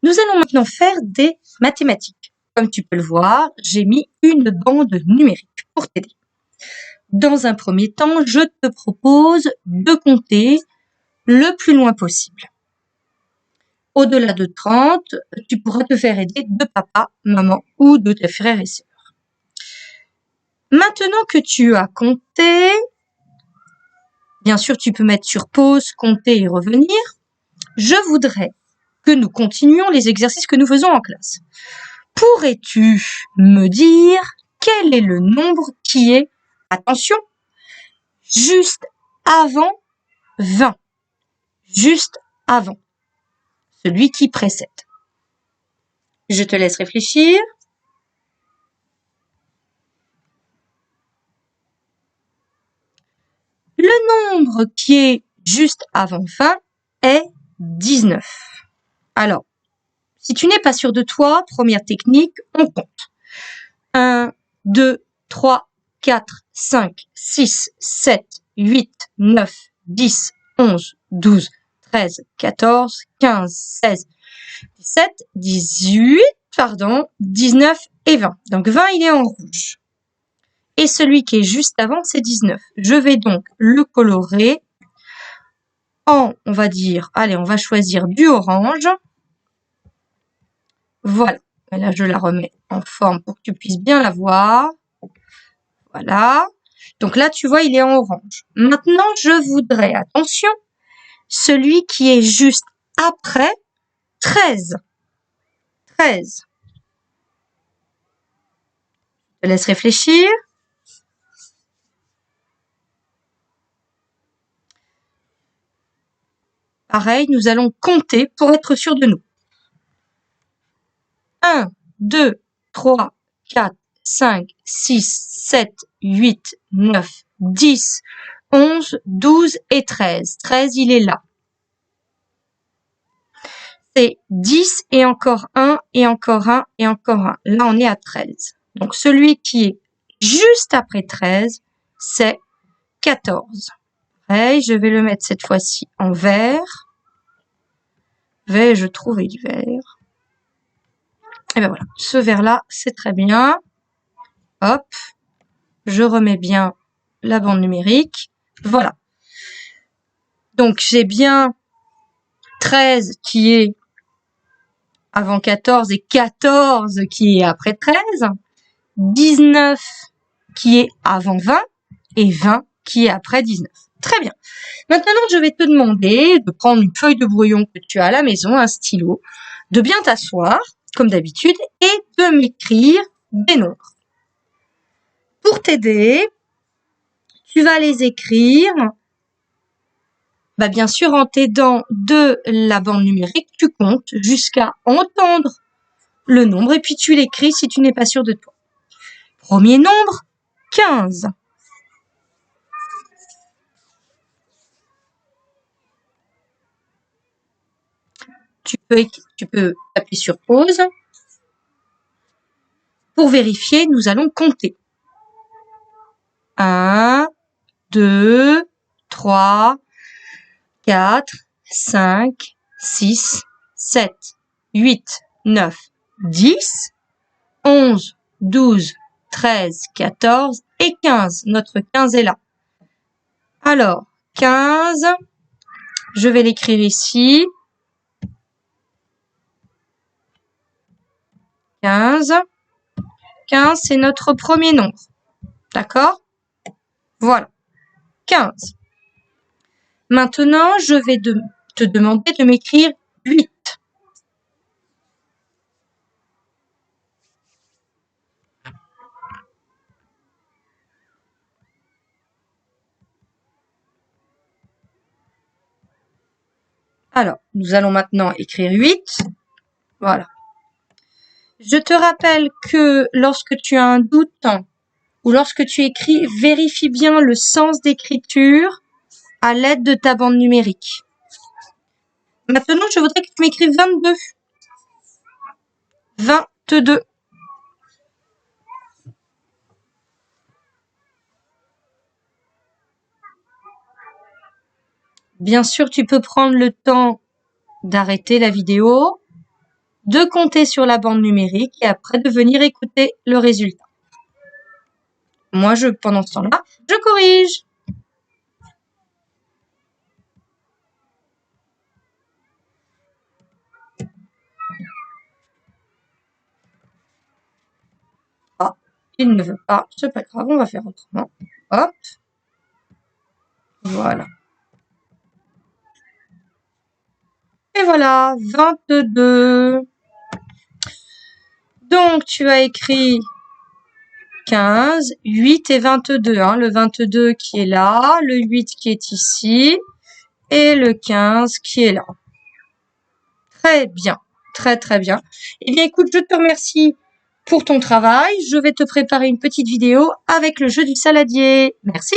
Nous allons maintenant faire des mathématiques. Comme tu peux le voir, j'ai mis une bande numérique pour t'aider. Dans un premier temps, je te propose de compter le plus loin possible. Au-delà de 30, tu pourras te faire aider de papa, maman ou de tes frères et sœurs. Maintenant que tu as compté, bien sûr, tu peux mettre sur pause, compter et revenir. Je voudrais que nous continuions les exercices que nous faisons en classe. Pourrais-tu me dire quel est le nombre qui est, attention, juste avant 20, juste avant, celui qui précède? Je te laisse réfléchir. Le nombre qui est juste avant 20 est 19. Alors, si tu n'es pas sûr de toi, première technique, on compte. 1, 2, 3, 4, 5, 6, 7, 8, 9, 10, 11, 12, 13, 14, 15, 16, 17, 18, 19 et 20. Donc 20, il est en rouge. Et celui qui est juste avant, c'est 19. Je vais donc le colorer en, on va dire, allez, on va choisir du orange. Voilà. Et là, je la remets en forme pour que tu puisses bien la voir. Voilà. Donc là, tu vois, il est en orange. Maintenant, je voudrais, attention, celui qui est juste après 13. 13. Je te laisse réfléchir. Pareil, nous allons compter pour être sûr de nous. 1, 2, 3, 4, 5, 6, 7, 8, 9, 10, 11, 12 et 13. 13, il est là. C'est 10 et encore un, et encore un, et encore un. Là, on est à 13. Donc, celui qui est juste après 13, c'est 14. Pareil, je vais le mettre cette fois-ci en vert. Vais-je trouver du vert? Et ben voilà, ce vert-là, c'est très bien. Hop, je remets bien la bande numérique. Voilà. Donc, j'ai bien 13 qui est avant 14 et 14 qui est après 13. 19 qui est avant 20 et 20 qui est après 19. Très bien. Maintenant, je vais te demander de prendre une feuille de brouillon que tu as à la maison, un stylo, de bien t'asseoir, comme d'habitude, et de m'écrire des nombres. Pour t'aider, tu vas les écrire, bien sûr, en t'aidant de la bande numérique, tu comptes jusqu'à entendre le nombre et puis tu l'écris si tu n'es pas sûr de toi. Premier nombre, 15. Tu peux appuyer sur pause. Pour vérifier, nous allons compter. 1, 2, 3, 4, 5, 6, 7, 8, 9, 10, 11, 12, 13, 14 et 15. Notre 15 est là. Alors, 15, je vais l'écrire ici. 15. 15, c'est notre premier nombre. D'accord? Voilà. 15. Maintenant, je vais te demander de m'écrire 8. Alors, nous allons maintenant écrire 8. Voilà. Je te rappelle que lorsque tu as un doute ou lorsque tu écris, vérifie bien le sens d'écriture à l'aide de ta bande numérique. Maintenant, je voudrais que tu m'écrives 22. 22. Bien sûr, tu peux prendre le temps d'arrêter la vidéo de compter sur la bande numérique et après de venir écouter le résultat. Moi, pendant ce temps-là, je corrige. Ah, il ne veut pas, c'est pas grave, on va faire autrement. Hop. Voilà. Et voilà, 22. Donc, tu as écrit 15, 8 et 22. Hein, le 22 qui est là, le 8 qui est ici et le 15 qui est là. Très bien, très très bien. Eh bien, écoute, je te remercie pour ton travail. Je vais te préparer une petite vidéo avec le jeu du saladier. Merci.